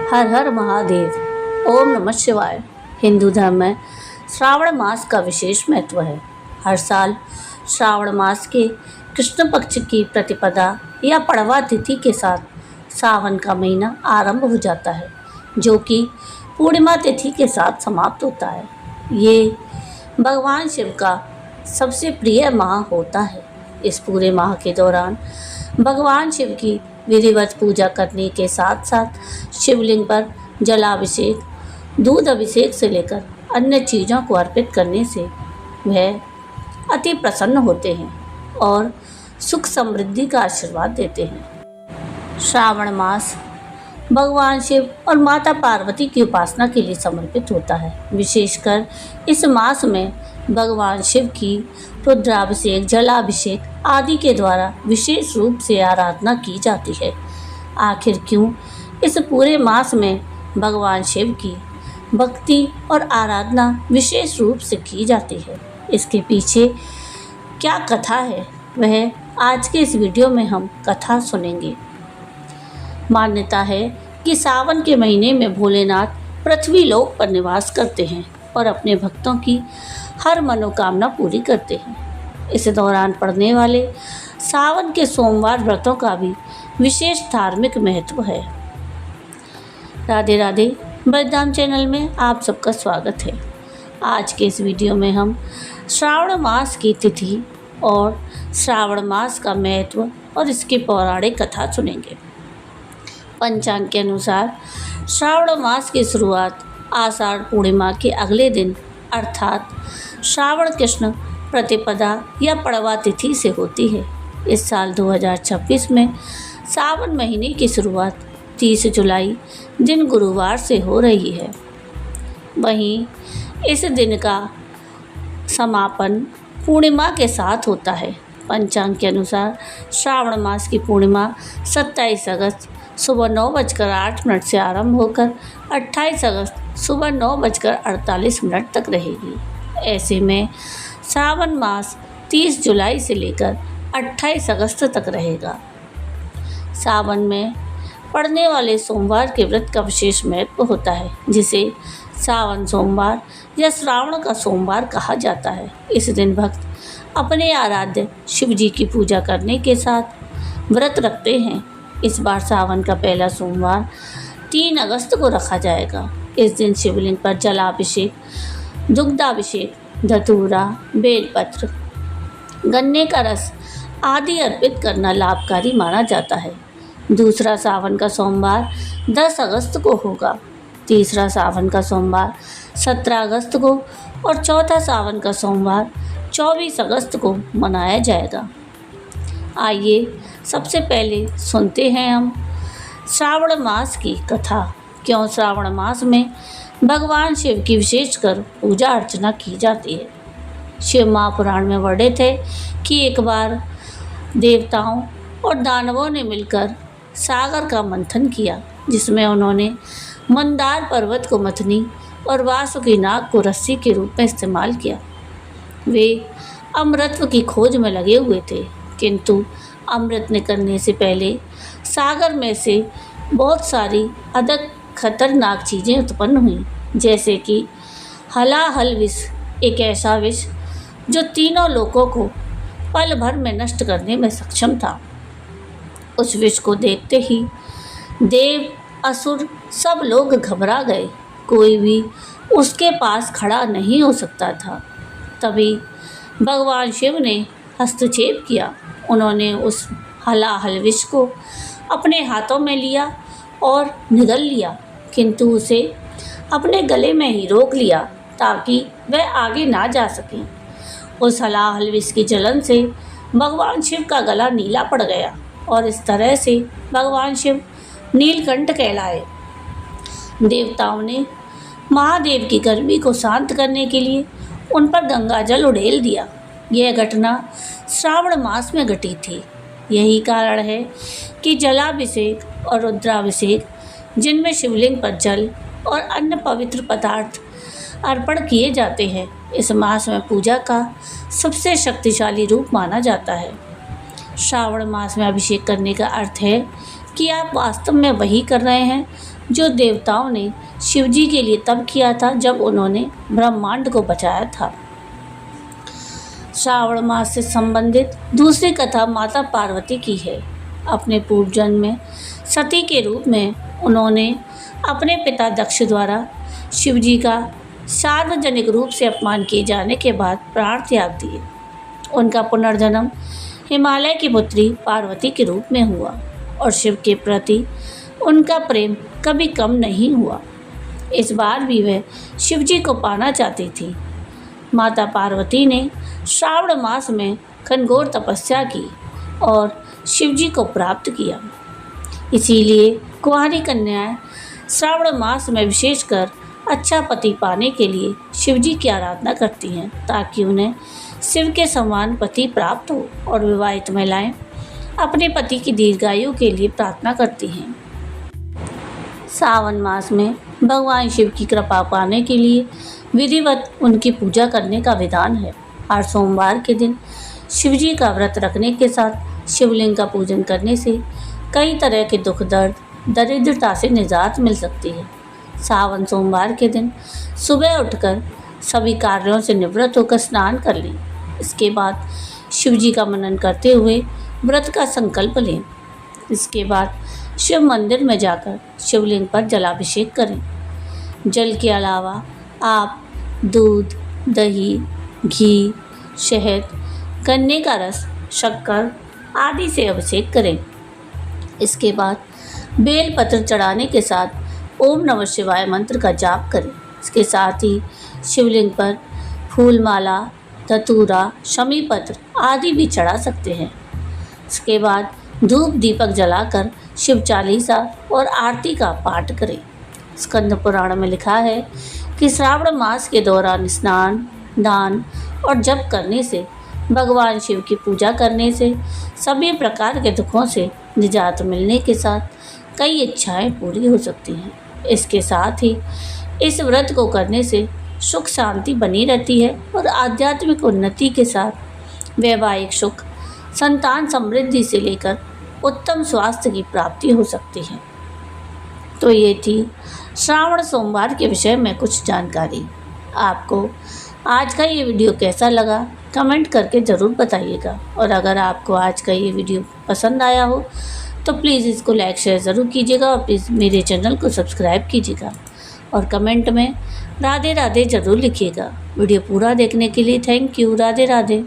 हर हर महादेव। ओम नमः शिवाय। हिंदू धर्म में श्रावण मास का विशेष महत्व है। हर साल श्रावण मास के कृष्ण पक्ष की प्रतिपदा या पड़वा तिथि के साथ सावन का महीना आरंभ हो जाता है, जो कि पूर्णिमा तिथि के साथ समाप्त होता है। ये भगवान शिव का सबसे प्रिय माह होता है। इस पूरे माह के दौरान भगवान शिव की विधिवत पूजा करने के साथ साथ शिवलिंग पर जलाभिषेक, दूध अभिषेक से लेकर अन्य चीज़ों को अर्पित करने से वह अति प्रसन्न होते हैं और सुख समृद्धि का आशीर्वाद देते हैं। श्रावण मास भगवान शिव और माता पार्वती की उपासना के लिए समर्पित होता है। विशेषकर इस मास में भगवान शिव की रुद्राभिषेक, जलाभिषेक आदि के द्वारा विशेष रूप से आराधना की जाती है। आखिर क्यों इस पूरे मास में भगवान शिव की भक्ति और आराधना विशेष रूप से की जाती है, इसके पीछे क्या कथा है, वह आज के इस वीडियो में हम कथा सुनेंगे। मान्यता है कि सावन के महीने में भोलेनाथ पृथ्वी लोक पर निवास करते हैं और अपने भक्तों की हर मनोकामना पूरी करते हैं। इस दौरान पड़ने वाले सावन के सोमवार व्रतों का भी विशेष धार्मिक महत्व है। राधे राधे। ब्रजधाम चैनल में आप सबका स्वागत है। आज के इस वीडियो में हम श्रावण मास की तिथि और श्रावण मास का महत्व और इसकी पौराणिक कथा सुनेंगे। पंचांग के अनुसार श्रावण मास की शुरुआत आषाढ़ पूर्णिमा के अगले दिन अर्थात श्रावण कृष्ण प्रतिपदा या पड़वा तिथि से होती है। इस साल 2026 में सावन महीने की शुरुआत 30 जुलाई दिन गुरुवार से हो रही है। वहीं इस दिन का समापन पूर्णिमा के साथ होता है। पंचांग के अनुसार श्रावण मास की पूर्णिमा 27 अगस्त सुबह 9:08 से आरंभ होकर 28 अगस्त सुबह 9:48 तक रहेगी। ऐसे में श्रावण मास 30 जुलाई से लेकर 28 अगस्त तक रहेगा। सावन में पड़ने वाले सोमवार के व्रत का विशेष महत्व होता है, जिसे सावन सोमवार या श्रावण का सोमवार कहा जाता है। इस दिन भक्त अपने आराध्य शिव जी की पूजा करने के साथ व्रत रखते हैं। इस बार सावन का पहला सोमवार 3 अगस्त को रखा जाएगा। इस दिन शिवलिंग पर जलाभिषेक, दुग्धाभिषेक, धतूरा, बेलपत्र, गन्ने का रस आदि अर्पित करना लाभकारी माना जाता है। दूसरा सावन का सोमवार 10 अगस्त को होगा, तीसरा सावन का सोमवार 17 अगस्त को और चौथा सावन का सोमवार 24 अगस्त को मनाया जाएगा। आइए सबसे पहले सुनते हैं हम श्रावण मास की कथा। क्यों श्रावण मास में भगवान शिव की विशेषकर पूजा अर्चना की जाती है। शिव महापुराण में वर्णित है कि एक बार देवताओं और दानवों ने मिलकर सागर का मंथन किया, जिसमें उन्होंने मंदार पर्वत को मथनी और वासुकी नाग को रस्सी के रूप में इस्तेमाल किया। वे अमृतत्व की खोज में लगे हुए थे, किंतु अमृत निकलने से पहले सागर में से बहुत सारी अधिक खतरनाक चीज़ें उत्पन्न हुईं, जैसे कि हलाहल विष, एक ऐसा विष जो तीनों लोकों को पल भर में नष्ट करने में सक्षम था। उस विष को देखते ही देव, असुर सब लोग घबरा गए। कोई भी उसके पास खड़ा नहीं हो सकता था। तभी भगवान शिव ने हस्तक्षेप किया। उन्होंने उस हलाहल विष को अपने हाथों में लिया और निगल लिया, किंतु उसे अपने गले में ही रोक लिया ताकि वह आगे ना जा सके। उस हलाहल विष की जलन से भगवान शिव का गला नीला पड़ गया और इस तरह से भगवान शिव नीलकंठ कहलाए। देवताओं ने महादेव की गर्मी को शांत करने के लिए उन पर गंगा जल उड़ेल दिया। यह घटना श्रावण मास में घटी थी। यही कारण है कि जलाभिषेक और रुद्राभिषेक, जिनमें शिवलिंग पर जल और अन्य पवित्र पदार्थ अर्पण किए जाते हैं, इस मास में पूजा का सबसे शक्तिशाली रूप माना जाता है। श्रावण मास में अभिषेक करने का अर्थ है कि आप वास्तव में वही कर रहे हैं जो देवताओं ने शिवजी के लिए तब किया था जब उन्होंने ब्रह्मांड को बचाया था। श्रावण मास से संबंधित दूसरी कथा माता पार्वती की है। अपने पूर्व जन्म में सती के रूप में उन्होंने अपने पिता दक्ष द्वारा शिवजी का सार्वजनिक रूप से अपमान किए जाने के बाद प्राण त्याग दिए। उनका पुनर्जन्म हिमालय की पुत्री पार्वती के रूप में हुआ और शिव के प्रति उनका प्रेम कभी कम नहीं हुआ। इस बार भी वह शिवजी को पाना चाहती थी। माता पार्वती ने श्रावण मास में घनघोर तपस्या की और शिवजी को प्राप्त किया। इसीलिए कुंवारी कन्याएं श्रावण मास में विशेषकर अच्छा पति पाने के लिए शिवजी की आराधना करती हैं, ताकि उन्हें शिव के समान पति प्राप्त हो। और विवाहित महिलाएं अपने पति की दीर्घायु के लिए प्रार्थना करती हैं। सावन मास में भगवान शिव की कृपा पाने के लिए विधिवत उनकी पूजा करने का विधान है। हर सोमवार के दिन शिवजी का व्रत रखने के साथ शिवलिंग का पूजन करने से कई तरह के दुख दर्द दरिद्रता से निजात मिल सकती है। सावन सोमवार के दिन सुबह उठकर सभी कार्यों से निवृत्त होकर स्नान कर लें। इसके बाद शिवजी का मनन करते हुए व्रत का संकल्प लें। इसके बाद शिव मंदिर में जाकर शिवलिंग पर जलाभिषेक करें। जल के अलावा आप दूध, दही, घी, शहद, गन्ने का रस, शक्कर आदि से अभिषेक करें। इसके बाद बेलपत्र चढ़ाने के साथ ओम नमः शिवाय मंत्र का जाप करें। इसके साथ ही शिवलिंग पर फूलमाला, धतूरा, शमी पत्र आदि भी चढ़ा सकते हैं। इसके बाद धूप दीपक जलाकर शिव चालीसा और आरती का पाठ करें। स्कंद पुराण में लिखा है कि श्रावण मास के दौरान स्नान, दान और जप करने से, भगवान शिव की पूजा करने से सभी प्रकार के दुखों से निजात मिलने के साथ कई इच्छाएं पूरी हो सकती हैं। इसके साथ ही इस व्रत को करने से सुख शांति बनी रहती है और आध्यात्मिक उन्नति के साथ वैवाहिक सुख, संतान समृद्धि से लेकर उत्तम स्वास्थ्य की प्राप्ति हो सकती है। तो ये थी श्रावण सोमवार के विषय में कुछ जानकारी। आपको आज का ये वीडियो कैसा लगा कमेंट करके ज़रूर बताइएगा। और अगर आपको आज का ये वीडियो पसंद आया हो तो प्लीज़ इसको लाइक शेयर ज़रूर कीजिएगा और प्लीज़ मेरे चैनल को सब्सक्राइब कीजिएगा और कमेंट में राधे राधे ज़रूर लिखिएगा। वीडियो पूरा देखने के लिए थैंक यू। राधे राधे।